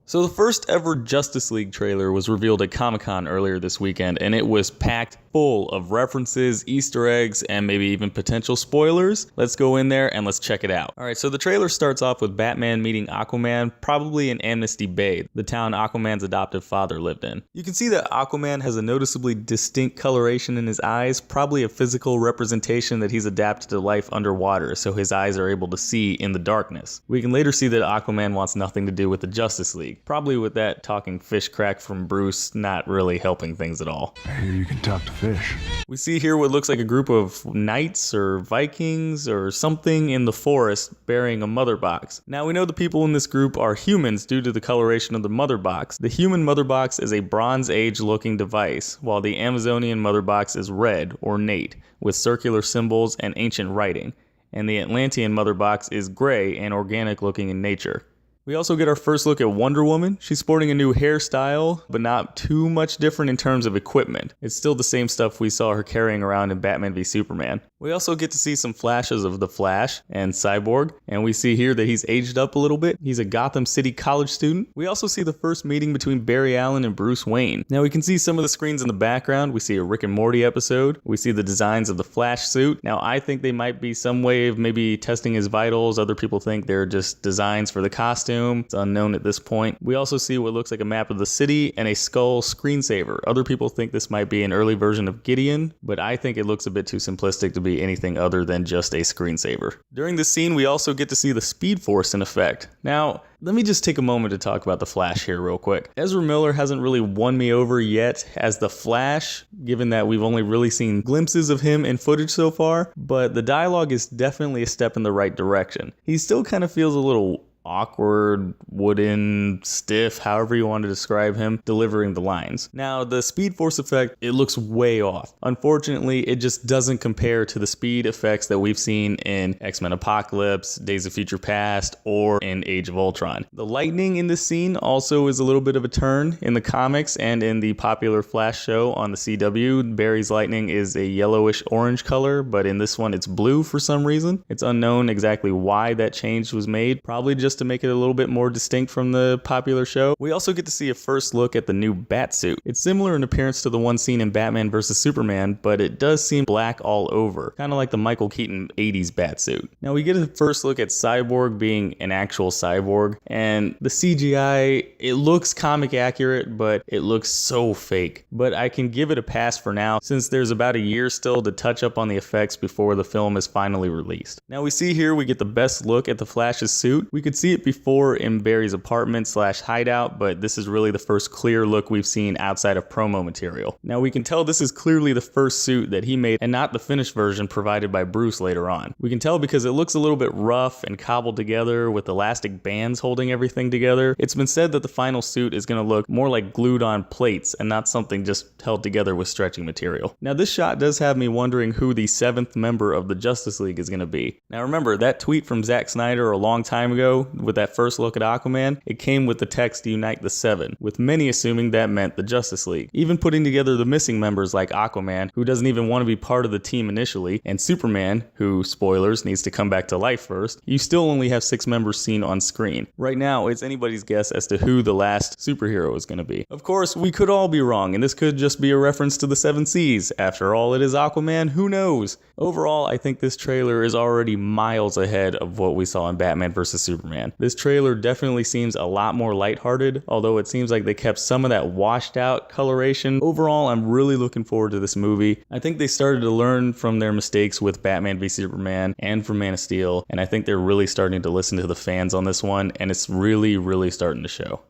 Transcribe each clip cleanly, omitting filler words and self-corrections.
So the first ever Justice League trailer was revealed at Comic-Con earlier this weekend, and it was packed full of references, Easter eggs, and maybe even potential spoilers. Let's go in there and let's check it out. Alright, so the trailer starts off with Batman meeting Aquaman, probably in Amnesty Bay, the town Aquaman's adoptive father lived in. You can see that Aquaman has a noticeably distinct coloration in his eyes, probably a physical representation that he's adapted to life underwater, so his eyes are able to see in the darkness. We can later see that Aquaman wants nothing to do with the Justice League. Probably with that talking fish crack from Bruce not really helping things at all. I hear you can talk to fish. We see here what looks like a group of knights or Vikings or something in the forest bearing a mother box. Now we know the people in this group are humans due to the coloration of the mother box. The human mother box is a Bronze Age looking device, while the Amazonian mother box is red, ornate, with circular symbols and ancient writing. And the Atlantean mother box is gray and organic looking in nature. We also get our first look at Wonder Woman. She's sporting a new hairstyle, but not too much different in terms of equipment. It's still the same stuff we saw her carrying around in Batman v Superman. We also get to see some flashes of the Flash and Cyborg, and we see here that he's aged up a little bit. He's a Gotham City college student. We also see the first meeting between Barry Allen and Bruce Wayne. Now we can see some of the screens in the background. We see a Rick and Morty episode. We see the designs of the Flash suit. Now I think they might be some way of maybe testing his vitals. Other people think they're just designs for the costume. It's unknown at this point. We also see what looks like a map of the city and a skull screensaver. Other people think this might be an early version of Gideon, but I think it looks a bit too simplistic to be anything other than just a screensaver. During this scene, we also get to see the Speed Force in effect. Now, let me just take a moment to talk about the Flash here real quick. Ezra Miller hasn't really won me over yet as the Flash, given that we've only really seen glimpses of him in footage so far, but the dialogue is definitely a step in the right direction. He still kind of feels a little awkward, wooden, stiff, however you want to describe him, delivering the lines. Now, the Speed Force effect, it looks way off. Unfortunately, it just doesn't compare to the speed effects that we've seen in X-Men Apocalypse, Days of Future Past, or in Age of Ultron. The lightning in this scene also is a little bit of a turn. In the comics and in the popular Flash show on the CW, Barry's lightning is a yellowish orange color, but in this one it's blue for some reason. It's unknown exactly why that change was made, probably just to make it a little bit more distinct from the popular show. We also get to see a first look at the new Batsuit. It's similar in appearance to the one seen in Batman vs Superman, but it does seem black all over, kind of like the Michael Keaton 80s Batsuit. Now we get a first look at Cyborg being an actual cyborg, and the CGI, it looks comic accurate, but it looks so fake. But I can give it a pass for now, since there's about a year still to touch up on the effects before the film is finally released. Now we see here we get the best look at the Flash's suit. We could see it before in Barry's apartment / hideout, but this is really the first clear look we've seen outside of promo material. Now we can tell this is clearly the first suit that he made and not the finished version provided by Bruce later on. We can tell because it looks a little bit rough and cobbled together with elastic bands holding everything together. It's been said that the final suit is going to look more like glued on plates and not something just held together with stretching material. Now this shot does have me wondering who the 7th member of the Justice League is going to be. Now remember, that tweet from Zack Snyder a long time ago with that first look at Aquaman, it came with the text "Unite the Seven," with many assuming that meant the Justice League. Even putting together the missing members like Aquaman, who doesn't even want to be part of the team initially, and Superman, who, spoilers, needs to come back to life first, you still only have 6 members seen on screen. Right now, it's anybody's guess as to who the last superhero is going to be. Of course, we could all be wrong, and this could just be a reference to the 7 Seas. After all, it is Aquaman, who knows? Overall, I think this trailer is already miles ahead of what we saw in Batman vs Superman. This trailer definitely seems a lot more lighthearted, although it seems like they kept some of that washed out coloration. Overall, I'm really looking forward to this movie. I think they started to learn from their mistakes with Batman v Superman and from Man of Steel, and I think they're really starting to listen to the fans on this one, and it's really starting to show.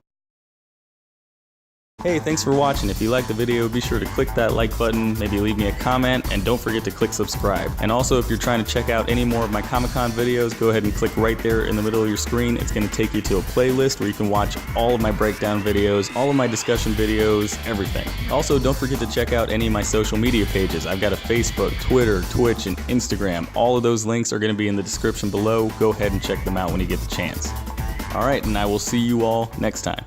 Hey, thanks for watching. If you liked the video, be sure to click that like button, maybe leave me a comment, and don't forget to click subscribe. And also, if you're trying to check out any more of my Comic-Con videos, go ahead and click right there in the middle of your screen. It's going to take you to a playlist where you can watch all of my breakdown videos, all of my discussion videos, everything. Also, don't forget to check out any of my social media pages. I've got a Facebook, Twitter, Twitch, and Instagram. All of those links are going to be in the description below. Go ahead and check them out when you get the chance. Alright, and I will see you all next time.